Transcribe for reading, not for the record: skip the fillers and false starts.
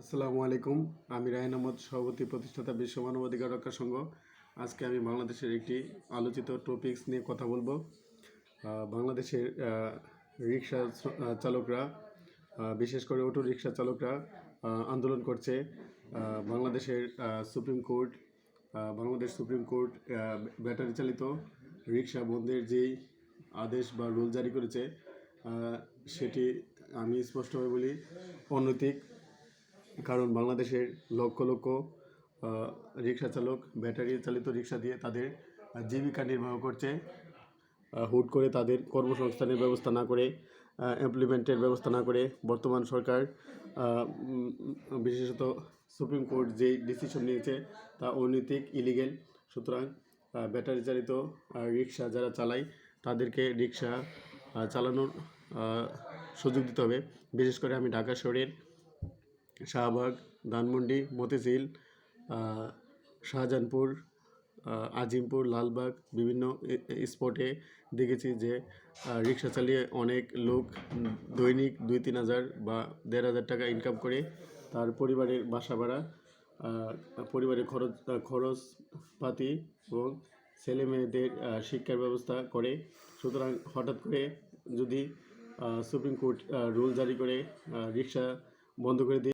আসসালামু আলাইকুম। আমি রায়হান আহমদ, সভাপতি, প্রতিষ্ঠাতা বিশ্ব মানবাধিকার রক্ষা সংঘ। আজকে আমি বাংলাদেশের একটি আলোচিত টপিকস নিয়ে কথা বলবো। বাংলাদেশের রিক্সা চালকরা, বিশেষ করে অটো রিক্সা চালকরা আন্দোলন করছে। বাংলাদেশের সুপ্রিম কোর্ট ব্যাটারি চালিত রিক্সা বন্ধের যেই আদেশ বা রুল জারি করেছে, সেটি আমি স্পষ্টভাবে বলি অনৈতিক। কারণ বাংলাদেশের লক্ষ লক্ষ রিক্সা চালক ব্যাটারি চালিত রিক্সা দিয়ে তাদের জীবিকা নির্বাহ করছে। হুট করে তাদের কর্মসংস্থানের ব্যবস্থা না করে, এমপ্লয়মেন্টের ব্যবস্থা না করে বর্তমান সরকার, বিশেষত সুপ্রিম কোর্ট যেই ডিসিশন নিয়েছে তা অনৈতিক, ইলিগেল। সুতরাং ব্যাটারি চালিত রিক্সা যারা চালায় তাদেরকে রিক্সা চালানোর সুযোগ দিতে হবে। বিশেষ করে আমি ঢাকা শহরের শাহবাগ, ধানমন্ডি, মতিঝিল, শাহজাহানপুর, আজিমপুর, লালবাগ বিভিন্ন স্পটে দেখেছি যে রিক্সা চালিয়ে অনেক লোক দৈনিক 2-3 হাজার বা 1,500 টাকা ইনকাম করে তার পরিবারের বাসা ভাড়া, পরিবারের খরচপাতি এবং ছেলে মেয়েদের শিক্ষার ব্যবস্থা করে। সুতরাং হঠাৎ করে যদি সুপ্রিম কোর্ট রুল জারি করে রিক্সা বন্ধ করে দেয়,